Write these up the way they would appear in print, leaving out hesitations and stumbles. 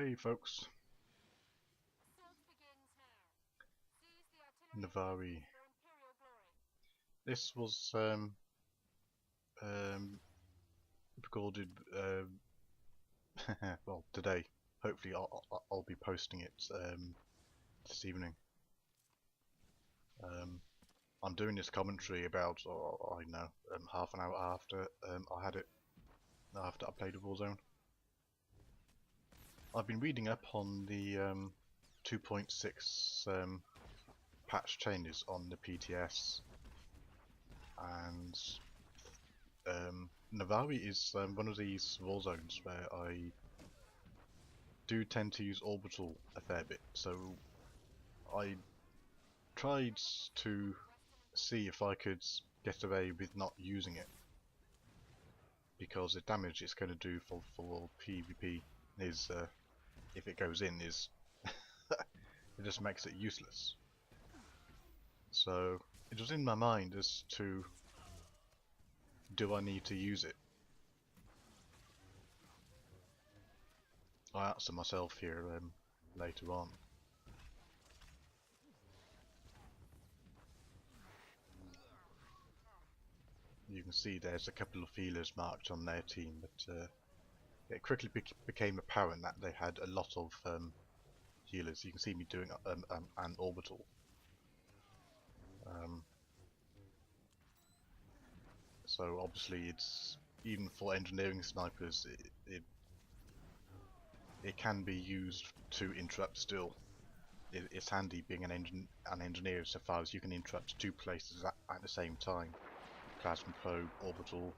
Hey folks, Novare. This was um, recorded well today. Hopefully I'll be posting it this evening. I'm doing this commentary about, I don't know, half an hour after after I played Warzone. I've been reading up on the 2.6 patch changes on the PTS, and Novare is one of these war zones where I do tend to use Orbital a fair bit, so I tried to see if I could get away with not using it, because the damage it's going to do for PvP is, if it goes in, is it just makes it useless. So it was in my mind as to, do I need to use it? I answer myself here later on. You can see there's a couple of healers marked on their team, but it quickly became apparent that they had a lot of healers. You can see me doing an orbital. So obviously, it's even for engineering snipers, it can be used to interrupt still. It's handy being an engineer so far as you can interrupt two places at the same time. Plasma probe, orbital.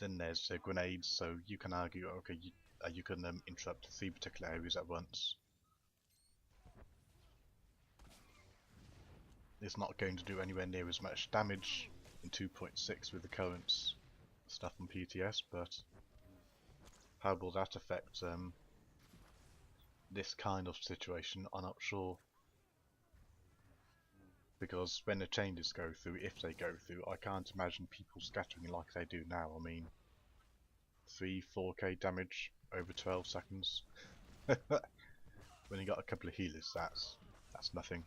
Then there's grenades, so you can argue, okay, you can interrupt 3 particular areas at once. It's not going to do anywhere near as much damage in 2.6 with the current stuff on PTS, but how will that affect this kind of situation? I'm not sure. Because when the changes go through, if they go through, I can't imagine people scattering like they do now. I mean, 4K damage over 12 seconds. When you got a couple of healers, that's nothing.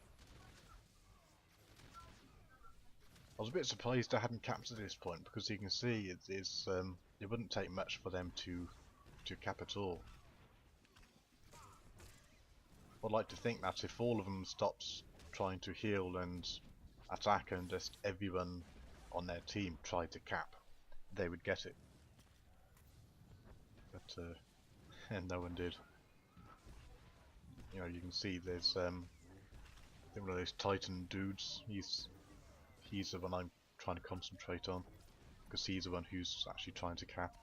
I was a bit surprised I hadn't capped at this point, because you can see it wouldn't take much for them to cap at all. I'd like to think that if all of them stopped trying to heal and attack, and just everyone on their team tried to cap, they would get it. But and no one did. You know, you can see there's one of those Titan dudes. He's the one I'm trying to concentrate on, because he's the one who's actually trying to cap.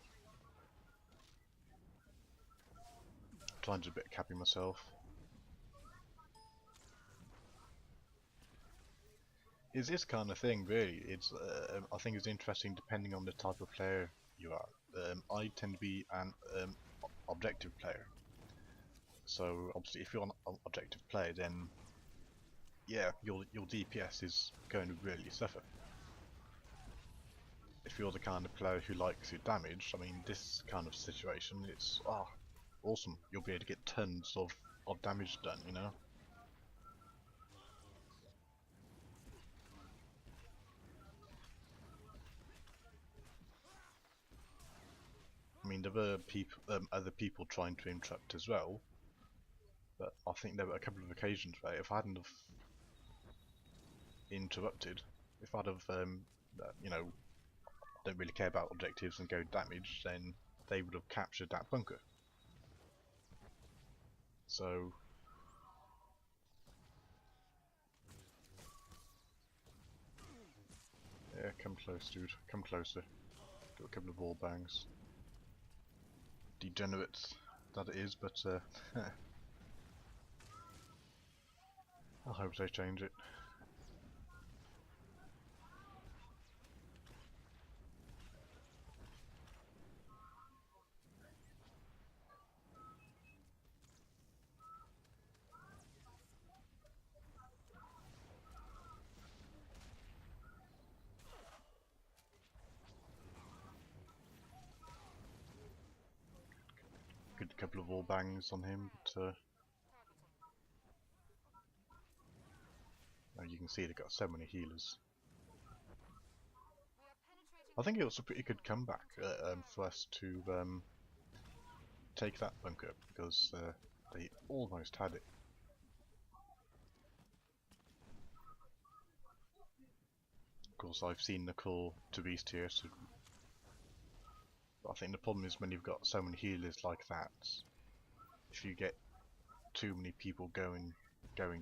I'm trying to do a bit of capping myself. It's this kind of thing, really. It's I think it's interesting depending on the type of player you are. I tend to be an objective player. So obviously, if you're an objective player, then yeah, your DPS is going to really suffer. If you're the kind of player who likes your damage, I mean, this kind of situation, it's awesome. You'll be able to get tons of damage done, you know. I mean, there were other people trying to interrupt as well, but I think there were a couple of occasions where if I hadn't have interrupted, if I'd have, you know, don't really care about objectives and go damage, then they would have captured that bunker. So yeah, come close, dude. Come closer. Do a couple of wall bangs. Degenerates that it is, but I hope they change it. Good couple of wall bangs on him, but you can see they've got so many healers. I think it was a pretty good comeback for us to take that bunker, because they almost had it. Of course, I've seen the core to beast here, so I think the problem is when you've got so many healers like that, if you get too many people going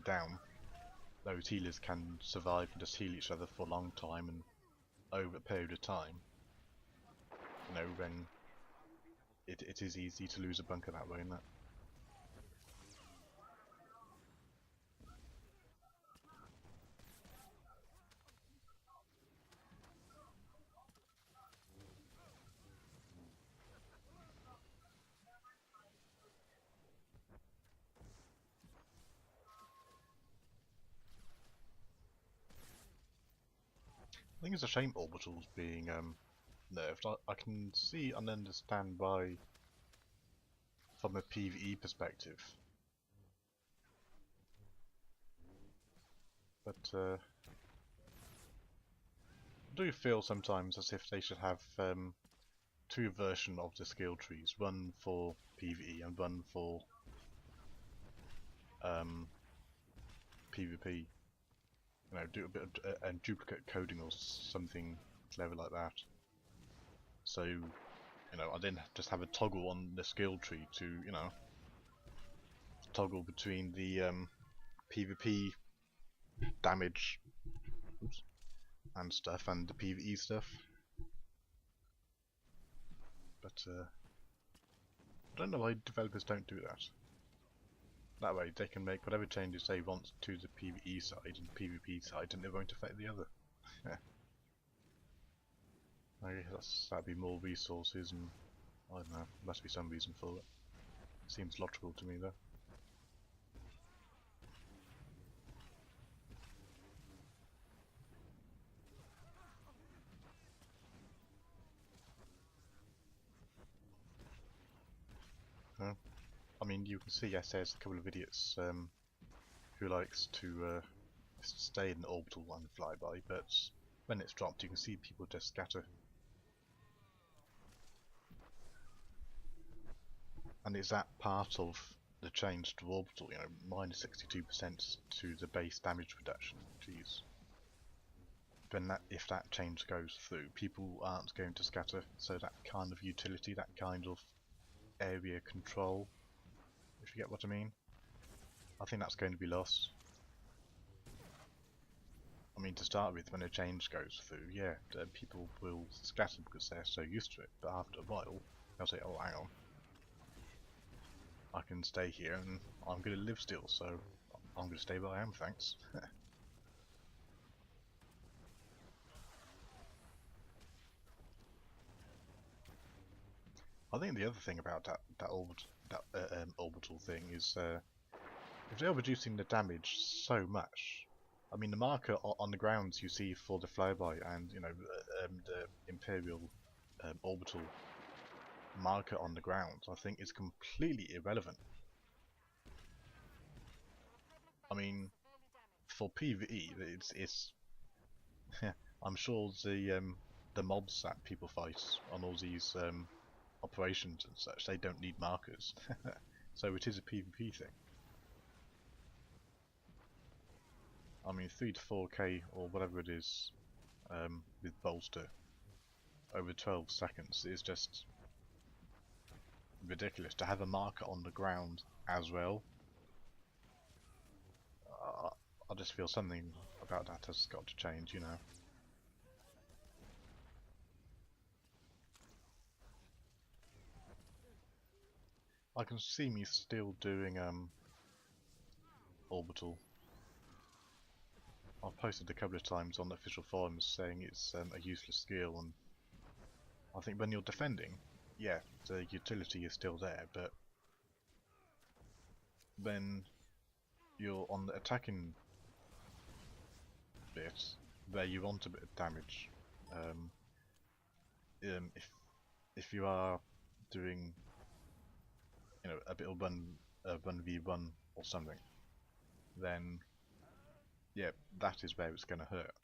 down, those healers can survive and just heal each other for a long time, and over a period of time, you know, then it is easy to lose a bunker that way, isn't it? I think it's a shame Orbital's being nerfed. I can see and understand why from a PvE perspective, but I do feel sometimes as if they should have two versions of the skill trees, one for PvE and one for PvP. You know, do a bit of duplicate coding or something clever like that. So, you know, I then just have a toggle on the skill tree to, you know, toggle between the PvP damage and stuff and the PvE stuff. But I don't know why developers don't do that. That way they can make whatever changes they want to the PvE side and PvP side, and it won't affect the other. I guess that'd be more resources, and I don't know, must be some reason for it. Seems logical to me though. I mean, you can see, yes, there's a couple of idiots who likes to stay in the orbital and fly by, but when it's dropped you can see people just scatter. And is that part of the change to orbital, you know, minus 62% to the base damage reduction? Jeez. Then that, if that change goes through, people aren't going to scatter, so that kind of utility, that kind of area control, if you get what I mean, I think that's going to be lost. I mean, to start with, when a change goes through, yeah, people will scatter because they're so used to it, but after a while, they'll say, oh, hang on, I can stay here and I'm going to live still, so I'm going to stay where I am, thanks. I think the other thing about that orbital thing is if they're reducing the damage so much, I mean the marker on the grounds you see for the flyby and, you know, the Imperial orbital marker on the ground, I think is completely irrelevant. I mean, for PvE, it's I'm sure the mobs that people fight on all these operations and such, they don't need markers, so it is a PvP thing. I mean, 3 to 4k or whatever it is with bolster over 12 seconds is just ridiculous. To have a marker on the ground as well, I just feel something about that has got to change, you know. I can see me still doing orbital. I've posted a couple of times on the official forums saying it's a useless skill, and I think when you're defending, yeah, the utility is still there, but when you're on the attacking bit, where you want a bit of damage, if you are doing you know, a bit of 1v1 or something, then yeah, that is where it's going to hurt.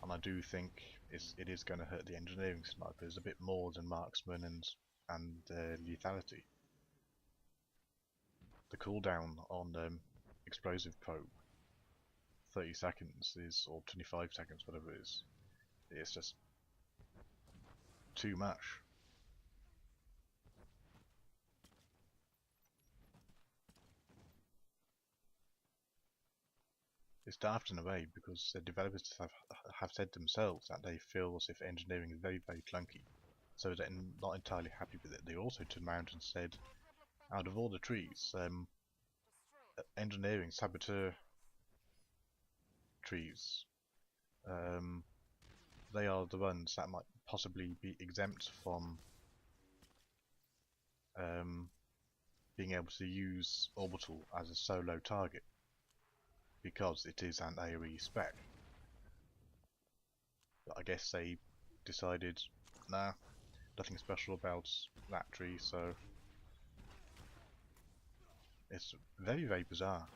And I do think it is going to hurt the engineering snipers a bit more than marksman and lethality. The cooldown on explosive probe, 30 seconds is, or 25 seconds, whatever it is. It's just too much. It's daft in a way because the developers have said themselves that they feel as if engineering is very, very clunky. So they're not entirely happy with it. They also turned around and said, out of all the trees, engineering saboteur trees, they are the ones that might possibly be exempt from being able to use Orbital as a solo target, because it is an AoE spec. But I guess they decided, nah, nothing special about that tree, so it's very, very bizarre.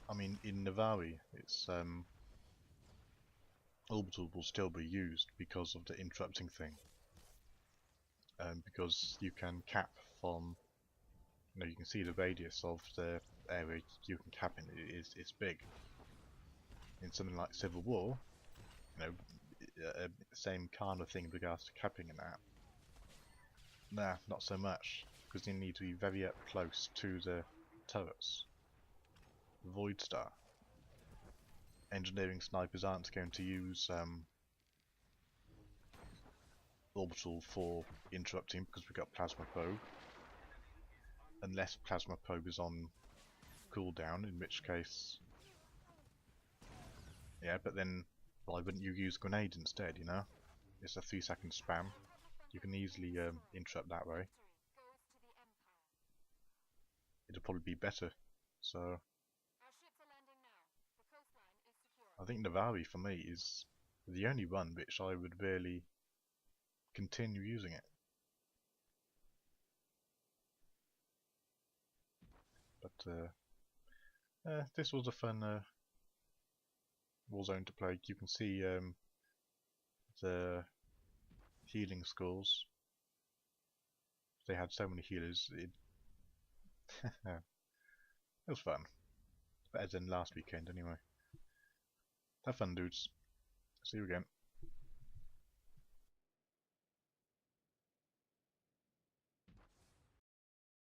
I mean, in Novare, it's Orbital will still be used because of the interrupting thing. Because you can cap from, you know, you can see the radius of the area you can cap in. It's big. In something like Civil War, you know, same kind of thing in regards to capping and that. Nah, not so much, because you need to be very up close to the turrets. Void Star. Engineering snipers aren't going to use Orbital for interrupting because we've got Plasma Probe. Unless Plasma Probe is on cooldown, in which case... yeah, but then why wouldn't you use Grenade instead, you know? It's a 3-second spam. You can easily interrupt that way. It'll probably be better. So I think Novare for me is the only one which I would really continue using it. But this was a fun Warzone to play. You can see the healing scores. They had so many healers. It was fun. Better than last weekend anyway. Have fun, dudes. See you again.